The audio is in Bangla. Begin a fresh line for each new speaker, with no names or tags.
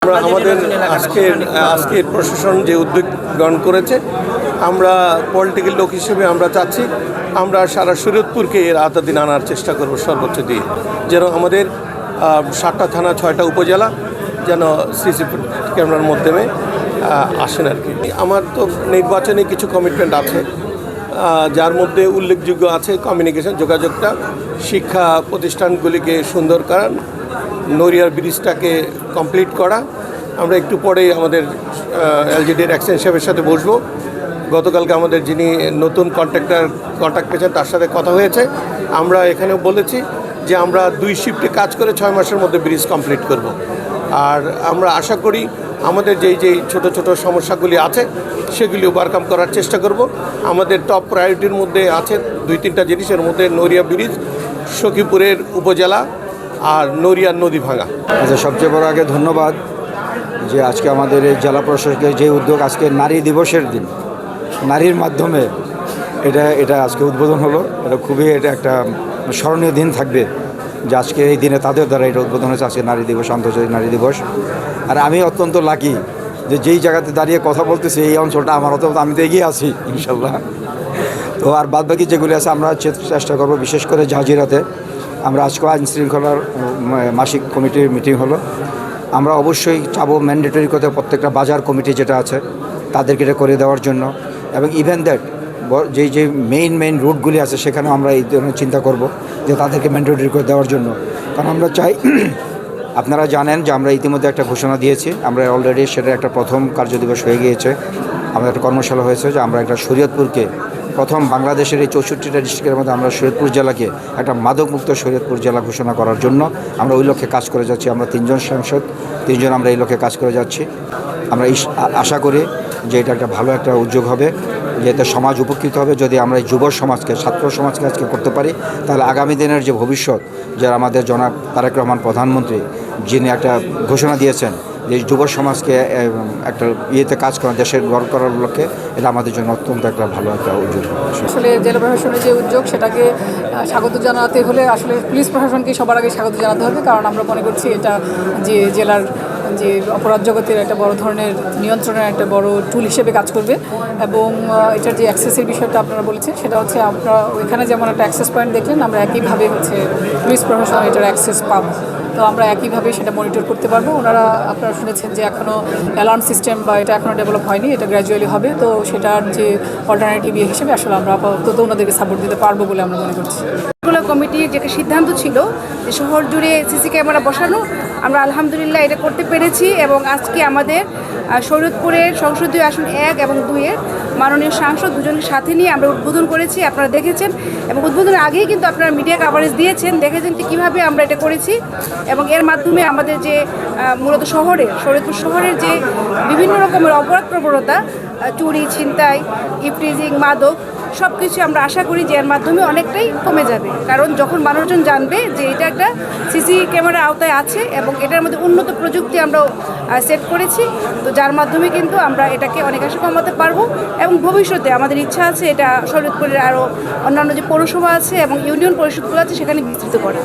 আমরা আমাদের আজকের প্রশাসন যে উদ্যোগ গ্রহণ করেছে, আমরা পলিটিক্যাল লোক হিসেবে আমরা চাচ্ছি আমরা সারা শরীয়তপুরকে এর আওতাধীন আনার চেষ্টা করব সর্বোচ্চ দিয়ে, যেন আমাদের 7টা থানা 6টা উপজেলা যেন সিসি ক্যামেরার মাধ্যমে আসেন আর কি। আমার তো নির্বাচনে কিছু কমিটমেন্ট আছে, যার মধ্যে উল্লেখযোগ্য আছে কমিউনিকেশন, যোগাযোগটা, শিক্ষা প্রতিষ্ঠানগুলিকে সুন্দর করা, নড়িয়ার ব্রিজটাকে কমপ্লিট করা। আমরা একটু পরেই আমাদের এলজিডির এক্সচেঞ্জ সাহেবের সাথে বসবো। গতকালকে আমাদের যিনি নতুন কন্ট্রাক্ট পেয়েছেন তার সাথে কথা হয়েছে। আমরা এখানেও বলেছি যে আমরা 2 শিফটে কাজ করে 6 মাসের মধ্যে ব্রিজ কমপ্লিট করব। আর আমরা আশা করি আমাদের যেই ছোট ছোট সমস্যাগুলি আছে সেগুলি ওভারকাম করার চেষ্টা করব। আমাদের টপ প্রায়োরিটির মধ্যে আছে 2-3টা জিনিস, এর মধ্যে নড়িয়া ব্রিজ, সখীপুরের উপজেলা আর নড়িয়ার নদী ভাঙা।
আচ্ছা, সবচেয়ে বড় আগে ধন্যবাদ যে আজকে আমাদের এই জেলা প্রশাসকের যে উদ্যোগ, আজকে নারী দিবসের দিন, নারীর মাধ্যমে এটা আজকে উদ্বোধন হলো। এটা একটা স্মরণীয় দিন থাকবে যে আজকে এই দিনে তাদের দ্বারা এটা উদ্বোধন হয়েছে, আজকে নারী দিবস, আন্তর্জাতিক নারী দিবস। আর আমি অত্যন্ত লাকি যে যেই জায়গাতে দাঁড়িয়ে কথা বলতেছি এই অঞ্চলটা আমার, আমি তো এগিয়ে আছি ইনশাল্লাহ। তো আর বাদবাকি যেগুলি আছে আমরা চেষ্টা করবো, বিশেষ করে জাজিরাতে আমরা আজকে আইন শৃঙ্খলার মাসিক কমিটির মিটিং হলো। আমরা অবশ্যই চাবো ম্যান্ডেটরি করতে প্রত্যেকটা বাজার কমিটি যেটা আছে তাদেরকে এটা করে দেওয়ার জন্য, এবং ইভেন দ্যাট যেই মেইন রুটগুলি আছে সেখানেও আমরা এই ধরনের চিন্তা করব যে তাদেরকে ম্যান্ডেটরি করে দেওয়ার জন্য। কারণ আমরা চাই, আপনারা জানেন যে আমরা ইতিমধ্যে একটা ঘোষণা দিয়েছি, আমরা অলরেডি সেটা একটা প্রথম কার্যদিবস হয়ে গিয়েছে, আমাদের একটা কর্মশালা হয়েছে যে আমরা একটা শরীয়তপুরকে প্রথম বাংলাদেশের এই 64টা ডিস্ট্রিক্টের মধ্যে আমরা শরীয়তপুর জেলাকে একটা মাদকমুক্ত শরীয়তপুর জেলা ঘোষণা করার জন্য আমরা ওই লক্ষ্যে কাজ করে যাচ্ছি। আমরা 3জন সাংসদ, 3জন আমরা এই লক্ষ্যে কাজ করে যাচ্ছি। আমরা আশা করি যে এটা একটা ভালো একটা উদ্যোগ হবে, যেতে সমাজ উপকৃত হবে। যদি আমরা এই যুব সমাজকে, ছাত্র সমাজকে আজকে করতে পারি, তাহলে আগামী দিনের যে ভবিষ্যৎ, যারা আমাদের জনাব তারেক রহমান প্রধানমন্ত্রী যিনি একটা ঘোষণা দিয়েছেন যে যুব সমাজকে একটা কাজ করা, দেশের গড় করার লক্ষ্যে, এটা আমাদের জন্য অত্যন্ত একটা ভালো একটা উদ্যোগ।
আসলে জেলা প্রশাসনের যে উদ্যোগ সেটাকে স্বাগত জানাতে হলে আসলে পুলিশ প্রশাসনকে সবার আগে স্বাগত জানাতে হবে, কারণ আমরা মনে করছি এটা যে জেলার যে অপরাধ জগতের একটা বড় ধরনের নিয়ন্ত্রণের একটা বড় টুল হিসেবে কাজ করবে। এবং এটার যে অ্যাক্সেসের বিষয়টা আপনারা বলেছেন, সেটা হচ্ছে আমরা ওইখানে যেমন একটা অ্যাক্সেস পয়েন্ট দেখলেন, আমরা একইভাবে পুলিশ প্রশাসন এটার অ্যাক্সেস পাবো। তো আমরা একইভাবে সেটা মনিটর করতে পারবো। ওনারা, আপনারা শুনেছেন যে এখনও অ্যালার্ম সিস্টেম বা এটা এখনও ডেভেলপ হয়নি, এটা গ্র্যাজুয়ালি হবে। তো সেটার যে অল্টারনেটিভ হিসেবে আসলে আমরা আপাতত ওনাদেরকে সাপোর্ট দিতে পারবো বলে আমরা মনে করছি।
কমিটির যে সিদ্ধান্ত ছিল যে শহর জুড়ে সিসি ক্যামেরা বসানো, আমরা আলহামদুলিল্লাহ এটা করতে পেরেছি। এবং আজকে আমাদের শরীয়তপুরের সংসদীয় আসন 1 এবং 2-এর মাননীয় সাংসদ দুজনকে সাথে নিয়ে আমরা উদ্বোধন করেছি। আপনারা দেখেছেন, এবং উদ্বোধনের আগেই কিন্তু আপনারা মিডিয়া কাভারেজ দিয়েছেন, দেখেছেন যে কীভাবে আমরা এটা করেছি। এবং এর মাধ্যমে আমাদের যে মূলত শরীয়তপুর শহরের যে বিভিন্ন রকমের অপরাধ প্রবণতা, চুরি, ছিনতাই, ইফটিজিং, মাদক, সব কিছু আমরা আশা করি যে এর মাধ্যমে অনেকটাই কমে যাবে। কারণ যখন মানুষজন জানবে যে এটা একটা সিসি ক্যামেরার আওতায় আছে এবং এটার মধ্যে উন্নত প্রযুক্তি আমরা সেট করেছি, তো যার মাধ্যমে কিন্তু আমরা এটাকে অনেকাংশে কমাতে পারবো। এবং ভবিষ্যতে আমাদের ইচ্ছা আছে এটা শরীয়তপুরের আরও অন্যান্য যে পৌরসভা আছে এবং ইউনিয়ন পরিষদগুলো আছে সেখানে বিস্তৃত করা।